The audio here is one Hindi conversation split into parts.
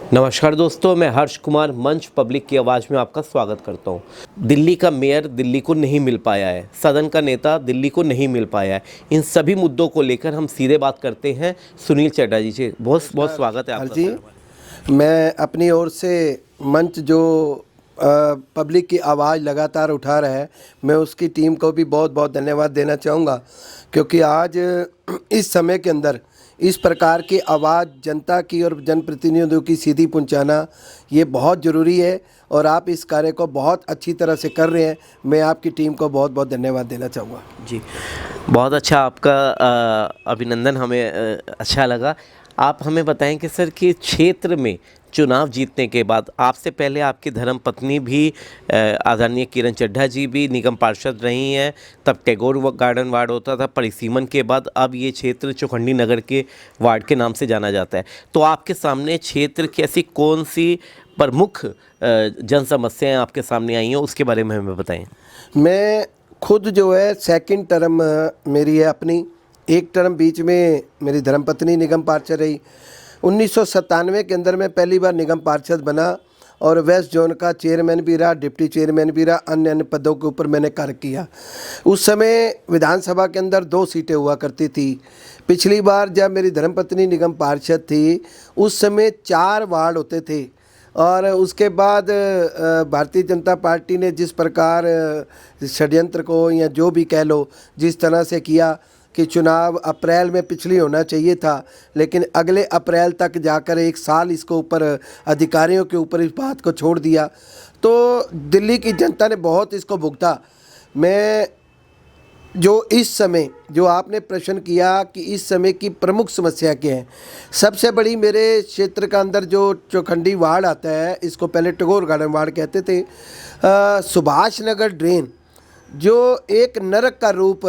नमस्कार दोस्तों, मैं हर्ष कुमार मंच पब्लिक की आवाज़ में आपका स्वागत करता हूं। दिल्ली का मेयर दिल्ली को नहीं मिल पाया है, सदन का नेता दिल्ली को नहीं मिल पाया है। इन सभी मुद्दों को लेकर हम सीधे बात करते हैं सुनील चड्ढा जी से। बहुत बहुत स्वागत है हर आपका जी। सर। मैं अपनी ओर से मंच जो पब्लिक की आवाज़ लगातार उठा रहा है, मैं उसकी टीम को भी बहुत बहुत धन्यवाद देना चाहूँगा, क्योंकि आज इस समय के अंदर इस प्रकार की आवाज़ जनता की और जनप्रतिनिधियों की सीधी पहुंचाना ये बहुत ज़रूरी है और आप इस कार्य को बहुत अच्छी तरह से कर रहे हैं। मैं आपकी टीम को बहुत बहुत धन्यवाद देना चाहूँगा। जी, बहुत अच्छा आपका अभिनंदन हमें अच्छा लगा। आप हमें बताएं कि सर कि क्षेत्र में चुनाव जीतने के बाद आपसे पहले आपकी धर्मपत्नी भी आदरणीय किरण चड्ढा जी भी निगम पार्षद रही हैं। तब टैगोर गार्डन वार्ड होता था, परिसीमन के बाद अब ये क्षेत्र चौखंडी नगर के वार्ड के नाम से जाना जाता है। तो आपके सामने क्षेत्र की ऐसी कौन सी प्रमुख जन समस्याएं आपके सामने आई हैं, उसके बारे में हमें बताएं। मैं खुद जो है सेकंड टर्म मेरी है अपनी, एक टर्म बीच में मेरी धर्मपत्नी निगम पार्षद रही। 1997 के अंदर मैं पहली बार निगम पार्षद बना और वेस्ट जोन का चेयरमैन भी रहा, डिप्टी चेयरमैन भी रहा, अन्य अन्य पदों के ऊपर मैंने कार्य किया। उस समय विधानसभा के अंदर 2 सीटें हुआ करती थी। पिछली बार जब मेरी धर्मपत्नी निगम पार्षद थी उस समय 4 वार्ड होते थे और उसके बाद भारतीय जनता पार्टी ने जिस प्रकार षड्यंत्र को या जो भी कह लो जिस तरह से किया कि चुनाव अप्रैल में पिछली होना चाहिए था, लेकिन अगले अप्रैल तक जाकर 1 साल इसको ऊपर अधिकारियों के ऊपर इस बात को छोड़ दिया, तो दिल्ली की जनता ने बहुत इसको भुगता। मैं जो इस समय जो आपने प्रश्न किया कि इस समय की प्रमुख समस्या क्या है, सबसे बड़ी मेरे क्षेत्र का अंदर जो चौखंडी वार्ड आता है, इसको पहले टैगोर गार्डन वार्ड कहते थे, सुभाष नगर ड्रेन जो एक नरक का रूप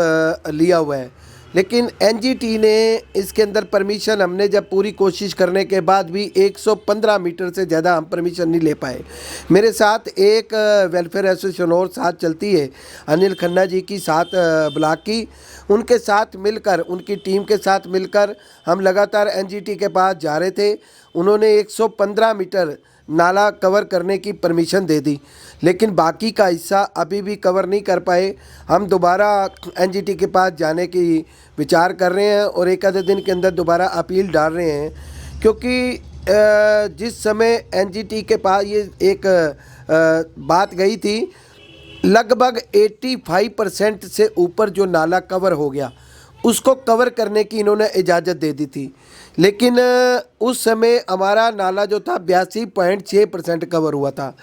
लिया हुआ है। लेकिन एनजीटी ने इसके अंदर परमिशन, हमने जब पूरी कोशिश करने के बाद भी 115 मीटर से ज़्यादा हम परमिशन नहीं ले पाए। मेरे साथ एक वेलफेयर एसोसिएशन और साथ चलती है, अनिल खन्ना जी की, साथ ब्लॉक की, उनके साथ मिलकर, उनकी टीम के साथ मिलकर हम लगातार एनजीटी के पास जा रहे थे। उन्होंने 115 मीटर नाला कवर करने की परमिशन दे दी, लेकिन बाकी का हिस्सा अभी भी कवर नहीं कर पाए। हम दोबारा एनजीटी के पास जाने की विचार कर रहे हैं और एक आधे दिन के अंदर दोबारा अपील डाल रहे हैं, क्योंकि जिस समय एनजीटी के पास ये एक बात गई थी, लगभग 85% से ऊपर जो नाला कवर हो गया उसको कवर करने की इन्होंने इजाज़त दे दी थी। लेकिन उस समय हमारा नाला जो था 82.6% कवर हुआ था।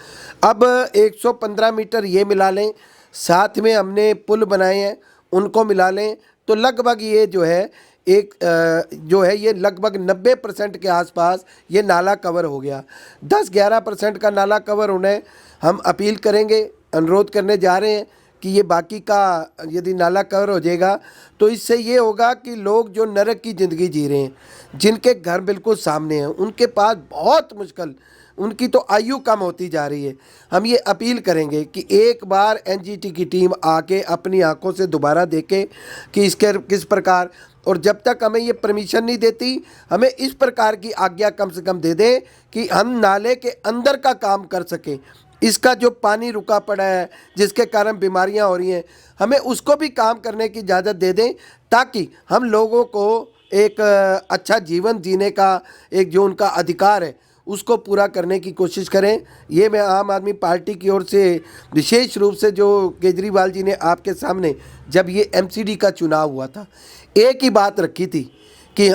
अब 115 मीटर ये मिला लें, साथ में हमने पुल बनाए हैं उनको मिला लें, तो लगभग ये जो है ये लगभग 90% के आसपास ये नाला कवर हो गया। 10-11% का नाला कवर होने हम अपील करेंगे, अनुरोध करने जा रहे हैं कि ये बाकी का यदि नाला कवर हो जाएगा तो इससे ये होगा कि लोग जो नरक की ज़िंदगी जी रहे हैं, जिनके घर बिल्कुल सामने हैं, उनके पास बहुत मुश्किल, उनकी तो आयु कम होती जा रही है। हम ये अपील करेंगे कि एक बार एनजीटी की टीम आके अपनी आंखों से दोबारा देखे कि इसके किस प्रकार, और जब तक हमें ये परमिशन नहीं देती, हमें इस प्रकार की आज्ञा कम से कम दे दें कि हम नाले के अंदर का काम कर सकें। इसका जो पानी रुका पड़ा है जिसके कारण बीमारियां हो रही हैं, हमें उसको भी काम करने की इजाज़त दे दें, ताकि हम लोगों को एक अच्छा जीवन जीने का एक जो उनका अधिकार है उसको पूरा करने की कोशिश करें। ये मैं आम आदमी पार्टी की ओर से विशेष रूप से, जो केजरीवाल जी ने आपके सामने जब ये एमसीडी का चुनाव हुआ था, एक ही बात रखी थी कि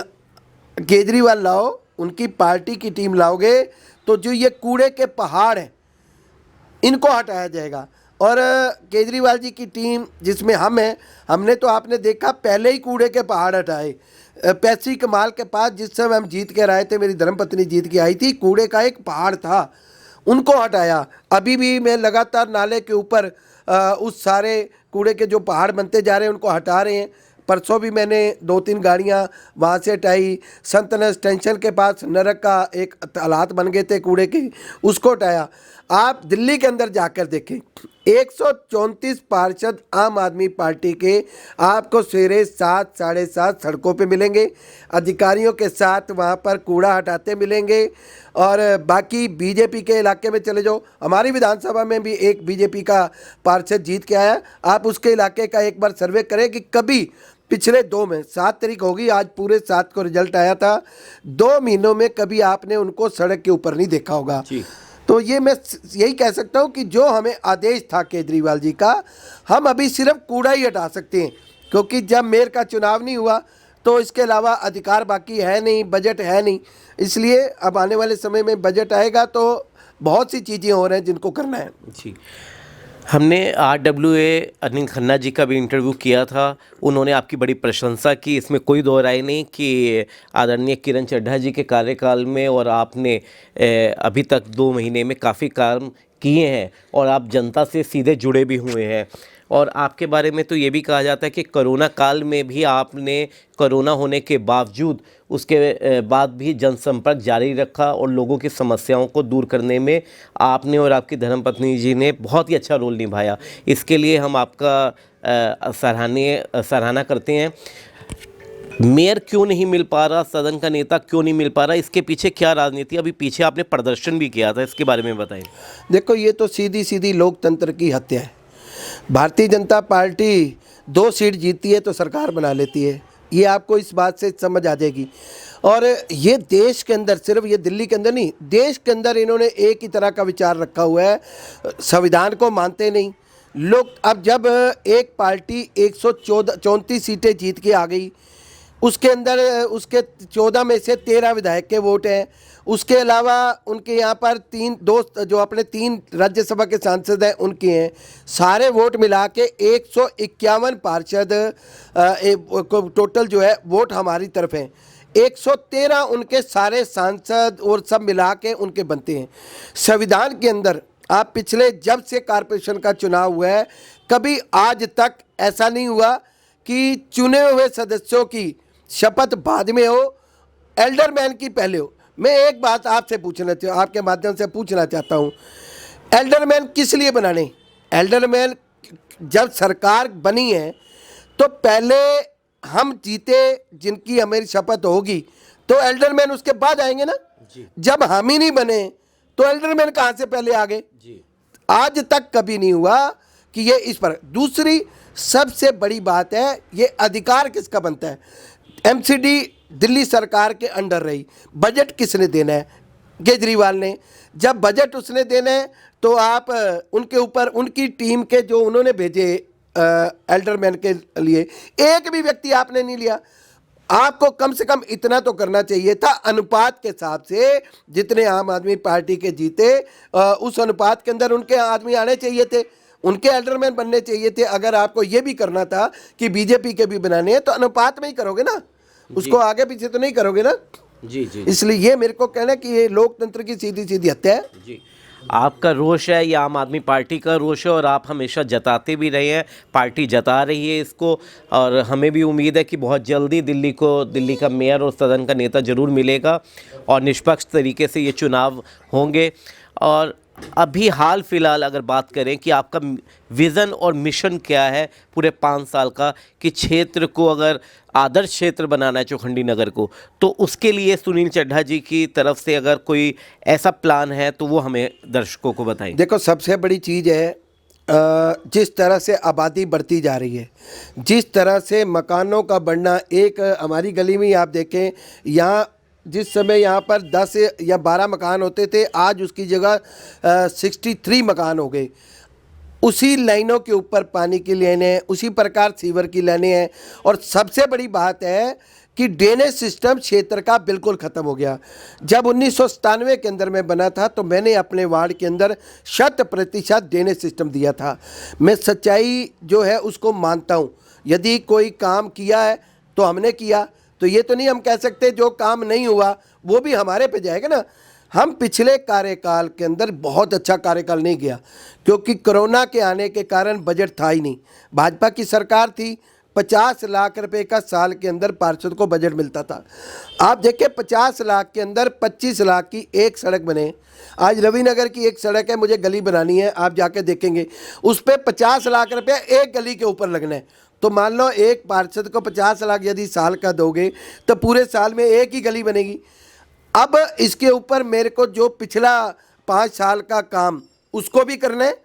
केजरीवाल लाओ, उनकी पार्टी की टीम लाओगे तो जो ये कूड़े के पहाड़ हैं इनको हटाया जाएगा। और केजरीवाल जी की टीम जिसमें हम हैं, हमने तो आपने देखा पहले ही कूड़े के पहाड़ हटाए। पैसी कमाल के पास जिस समय हम जीत के आए थे, मेरी धर्मपत्नी जीत के आई थी, कूड़े का एक पहाड़ था, उनको हटाया। अभी भी मैं लगातार नाले के ऊपर उस सारे कूड़े के जो पहाड़ बनते जा रहे हैं उनको हटा रहे हैं। परसों भी मैंने 2-3 गाड़ियाँ वहाँ से हटाई। संतनस स्टेशन के पास नरक का एक हालात बन गए थे कूड़े के, उसको हटाया। आप दिल्ली के अंदर जाकर देखें, 134 पार्षद आम आदमी पार्टी के आपको सवेरे 7 साढ़े 7 सड़कों पे मिलेंगे, अधिकारियों के साथ वहाँ पर कूड़ा हटाते मिलेंगे। और बाकी बीजेपी के इलाके में चले जाओ, हमारी विधानसभा में भी एक बीजेपी का पार्षद जीत के आया, आप उसके इलाके का एक बार सर्वे करें कि कभी पिछले 2 में 7 तारीख होगी, आज पूरे 7 को रिजल्ट आया था, 2 महीनों में कभी आपने उनको सड़क के ऊपर नहीं देखा होगा। तो ये मैं यही कह सकता हूँ कि जो हमें आदेश था केजरीवाल जी का, हम अभी सिर्फ कूड़ा ही हटा सकते हैं, क्योंकि जब मेयर का चुनाव नहीं हुआ तो इसके अलावा अधिकार बाकी है नहीं, बजट है नहीं, इसलिए अब आने वाले समय में बजट आएगा तो बहुत सी चीज़ें हो रही हैं जिनको करना है। जी, हमने RWA अनिल खन्ना जी का भी इंटरव्यू किया था, उन्होंने आपकी बड़ी प्रशंसा की, इसमें कोई दो राय नहीं कि आदरणीय किरण चड्ढा जी के कार्यकाल में और आपने अभी तक 2 महीने में काफ़ी काम किए हैं और आप जनता से सीधे जुड़े भी हुए हैं। और आपके बारे में तो ये भी कहा जाता है कि कोरोना काल में भी आपने कोरोना होने के बावजूद उसके बाद भी जनसंपर्क जारी रखा और लोगों की समस्याओं को दूर करने में आपने और आपकी धर्मपत्नी जी ने बहुत ही अच्छा रोल निभाया। इसके लिए हम आपका सराहना करते हैं। मेयर क्यों नहीं मिल पा रहा, सदन का नेता क्यों नहीं मिल पा रहा, इसके पीछे क्या राजनीति? अभी पीछे आपने प्रदर्शन भी किया था, इसके बारे में बताएं। देखो, ये तो सीधी सीधी लोकतंत्र की हत्या है। भारतीय जनता पार्टी 2 सीट जीतती है तो सरकार बना लेती है, ये आपको इस बात से समझ आ जाएगी। और ये देश के अंदर, सिर्फ ये दिल्ली के अंदर नहीं, देश के अंदर इन्होंने एक ही तरह का विचार रखा हुआ है, संविधान को मानते नहीं लोग। अब जब एक पार्टी 134 सीटें जीत के आ गई, उसके अंदर उसके 14 में से 13 विधायक के वोट हैं, उसके अलावा उनके यहाँ पर 2 जो अपने 3 राज्यसभा के सांसद हैं उनके हैं, सारे वोट मिला के 151 पार्षद टोटल जो है वोट हमारी तरफ हैं, 113 उनके सारे सांसद और सब मिला के उनके बनते हैं। संविधान के अंदर आप पिछले जब से कॉरपोरेशन का चुनाव हुआ है, कभी आज तक ऐसा नहीं हुआ कि चुने हुए सदस्यों की शपथ बाद में हो, एल्डरमैन की पहले हो। मैं एक बात आपसे आपके माध्यम से पूछना चाहता हूँ, एल्डरमैन किस लिए बनाने? एल्डरमैन जब सरकार बनी है तो पहले हम जीते, जिनकी हमारी शपथ होगी, तो एल्डरमैन उसके बाद आएंगे ना जी। जब हम ही नहीं बने तो एल्डरमैन कहाँ से पहले आ गए जी। आज तक कभी नहीं हुआ कि ये इस पर। दूसरी सबसे बड़ी बात है, ये अधिकार किसका बनता है? MCD दिल्ली सरकार के अंडर रही, बजट किसने देना है? केजरीवाल ने। जब बजट उसने देना है तो आप उनके ऊपर, उनकी टीम के जो उन्होंने भेजे एल्डरमैन के लिए, एक भी व्यक्ति आपने नहीं लिया। आपको कम से कम इतना तो करना चाहिए था, अनुपात के हिसाब से जितने आम आदमी पार्टी के जीते उस अनुपात के अंदर उनके आदमी आने चाहिए थे, उनके एल्डरमैन बनने चाहिए थे। अगर आपको ये भी करना था कि बीजेपी के भी बनाने हैं तो अनुपात में ही करोगे ना, उसको आगे पीछे तो नहीं करोगे ना जी। इसलिए ये मेरे को कहना है कि ये लोकतंत्र की सीधी सीधी हत्या है जी। आपका रोष है, ये आम आदमी पार्टी का रोष है और आप हमेशा जताते भी रहे हैं, पार्टी जता रही है इसको, और हमें भी उम्मीद है कि बहुत जल्दी दिल्ली का मेयर और सदन का नेता ज़रूर मिलेगा और निष्पक्ष तरीके से ये चुनाव होंगे। और अभी हाल फिलहाल अगर बात करें कि आपका विज़न और मिशन क्या है पूरे 5 साल का, कि क्षेत्र को अगर आदर्श क्षेत्र बनाना है चौखंडी नगर को, तो उसके लिए सुनील चड्ढा जी की तरफ से अगर कोई ऐसा प्लान है तो वो हमें दर्शकों को बताएं। देखो, सबसे बड़ी चीज़ है जिस तरह से आबादी बढ़ती जा रही है, जिस तरह से मकानों का बढ़ना, एक हमारी गली में आप देखें, यहाँ जिस समय यहाँ पर 10 या 12 मकान होते थे, आज उसकी जगह 63 मकान हो गए। उसी लाइनों के ऊपर पानी की लाइनें हैं, उसी प्रकार सीवर की लाइनें हैं। और सबसे बड़ी बात है कि ड्रेनेज सिस्टम क्षेत्र का बिल्कुल ख़त्म हो गया। जब 1997 के अंदर मैं बना था तो मैंने अपने वार्ड के अंदर 100% ड्रेनेज सिस्टम दिया था। मैं सच्चाई जो है उसको मानता हूँ। यदि कोई काम किया है तो हमने किया, तो ये तो नहीं हम कह सकते जो काम नहीं हुआ वो भी हमारे पे जाएगा ना। हम पिछले कार्यकाल के अंदर बहुत अच्छा कार्यकाल नहीं किया, क्योंकि कोरोना के आने के कारण बजट था ही नहीं। भाजपा की सरकार थी 50 लाख रुपए का साल के अंदर पार्षद को बजट मिलता था। आप देखिए 50 लाख के अंदर 25 लाख की एक सड़क बने। आज रविनगर की एक सड़क है, मुझे गली बनानी है, आप जाके देखेंगे उस पर 50 लाख रुपए एक गली के ऊपर लगना है। तो मान लो एक पार्षद को 50 लाख यदि साल का दोगे तो पूरे साल में एक ही गली बनेगी। अब इसके ऊपर मेरे को जो पिछला 5 साल का काम उसको भी करना है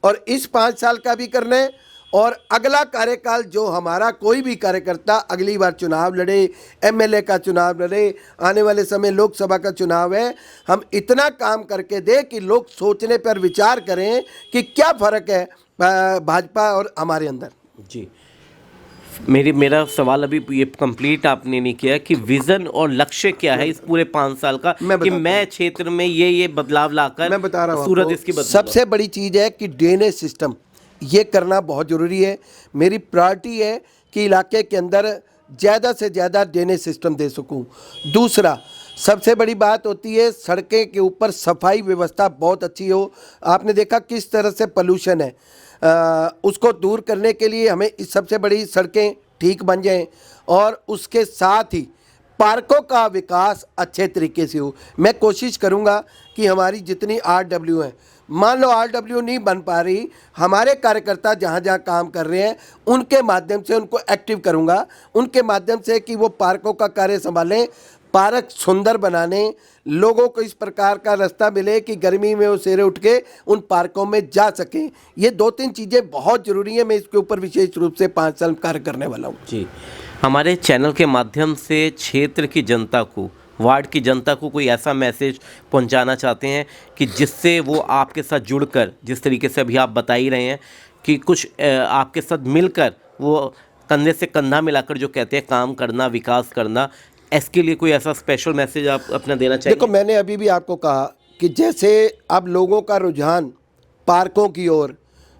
और इस 5 साल का भी करना है, और अगला कार्यकाल जो हमारा कोई भी कार्यकर्ता अगली बार चुनाव लड़े, एमएलए का चुनाव लड़े, आने वाले समय लोकसभा का चुनाव है, हम इतना काम करके दे कि लोग सोचने पर विचार करें कि क्या फ़र्क है भाजपा और हमारे अंदर। जी, मेरा सवाल अभी ये कंप्लीट आपने नहीं किया कि विजन और लक्ष्य क्या है इस पूरे 5 साल का, कि मैं क्षेत्र में ये बदलाव लाकर मैं बता रहा हूँ सूरत आपको, इसकी बदलूंगा। सबसे बड़ी चीज़ है कि ड्रेनेज सिस्टम ये करना बहुत ज़रूरी है। मेरी प्रायोरिटी है कि इलाके के अंदर ज़्यादा से ज़्यादा ड्रेनेज सिस्टम दे सकूं। दूसरा सबसे बड़ी बात होती है सड़कें के ऊपर सफाई व्यवस्था बहुत अच्छी हो। आपने देखा किस तरह से पोल्यूशन है, उसको दूर करने के लिए हमें सबसे बड़ी सड़कें ठीक बन जाएं और उसके साथ ही पार्कों का विकास अच्छे तरीके से हो। मैं कोशिश करूंगा कि हमारी जितनी RW हैं, मान लो RW नहीं बन पा रही, हमारे कार्यकर्ता जहाँ जहाँ काम कर रहे हैं उनके माध्यम से उनको एक्टिव करूँगा, उनके माध्यम से कि वो पार्कों का कार्य संभालें, पार्क सुंदर बनाने, लोगों को इस प्रकार का रास्ता मिले कि गर्मी में वो सवेरे उठ के उन पार्कों में जा सकें। ये 2-3 चीज़ें बहुत ज़रूरी हैं। मैं इसके ऊपर विशेष रूप से 5 साल कार्य करने वाला हूँ। जी, हमारे चैनल के माध्यम से क्षेत्र की जनता को, वार्ड की जनता को कोई ऐसा मैसेज पहुंचाना चाहते हैं कि जिससे वो आपके साथ जुड़कर, जिस तरीके से अभी आप बता ही रहे हैं कि कुछ आपके साथ मिलकर वो कंधे से कंधा मिलाकर जो कहते हैं काम करना, विकास करना, इसके लिए कोई ऐसा स्पेशल मैसेज आप अपना देना चाहिए? देखो मैंने अभी भी आपको कहा कि जैसे अब लोगों का रुझान पार्कों की ओर,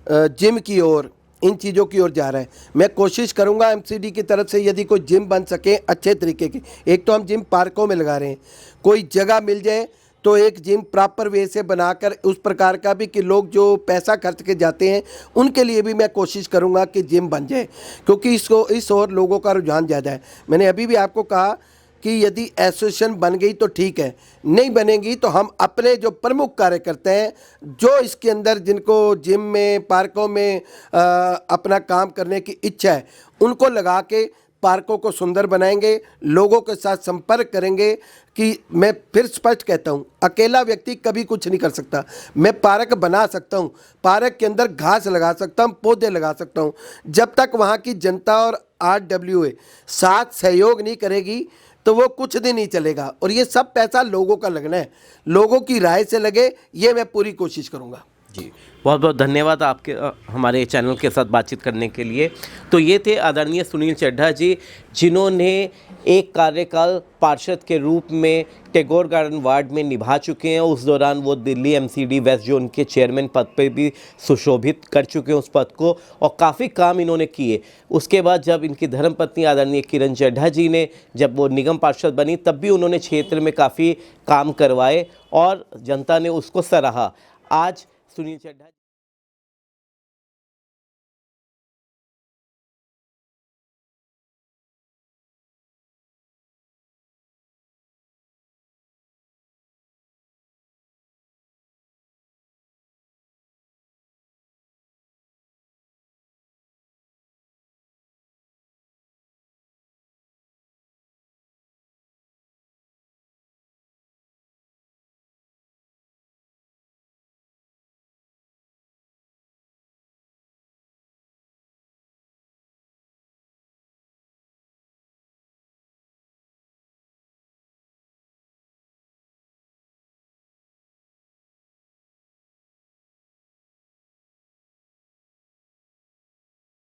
जिम की ओर, इन चीज़ों की ओर जा रहा है, मैं कोशिश करूंगा MCD की तरफ से यदि कोई जिम बन सके अच्छे तरीके की। एक तो हम जिम पार्कों में लगा रहे हैं, कोई जगह मिल जाए तो एक जिम प्रॉपर वे से बनाकर उस प्रकार का भी कि लोग जो पैसा खर्च के जाते हैं उनके लिए भी मैं कोशिश करूंगा कि जिम बन जाए, क्योंकि इस ओर लोगों का रुझान ज़्यादा है। मैंने अभी भी आपको कहा कि यदि एसोसिएशन बन गई तो ठीक है, नहीं बनेगी तो हम अपने जो प्रमुख कार्यकर्ता हैं जो इसके अंदर जिनको जिम में, पार्कों में अपना काम करने की इच्छा है, उनको लगा के पार्कों को सुंदर बनाएंगे, लोगों के साथ संपर्क करेंगे। कि मैं फिर स्पष्ट कहता हूँ, अकेला व्यक्ति कभी कुछ नहीं कर सकता। मैं पार्क बना सकता हूँ, पार्क के अंदर घास लगा सकता हूँ, पौधे लगा सकता हूँ, जब तक वहाँ की जनता और RWA साथ सहयोग नहीं करेगी तो वो कुछ दिन नहीं चलेगा। और ये सब पैसा लोगों का लगना है, लोगों की राय से लगे, ये मैं पूरी कोशिश करूँगा। जी, बहुत बहुत धन्यवाद आपके हमारे चैनल के साथ बातचीत करने के लिए। तो ये थे आदरणीय सुनील चड्ढा जी, जिन्होंने एक कार्यकाल पार्षद के रूप में टैगोर गार्डन वार्ड में निभा चुके हैं। उस दौरान वो दिल्ली MCD वेस्ट जोन के चेयरमैन पद पे भी सुशोभित कर चुके हैं उस पद को, और काफ़ी काम इन्होंने किए। उसके बाद जब इनकी धर्मपत्नी आदरणीय किरण चड्ढा जी ने, जब वो निगम पार्षद बनी, तब भी उन्होंने क्षेत्र में काफ़ी काम करवाए और जनता ने उसको सराहा। आज सुनील चड्ढा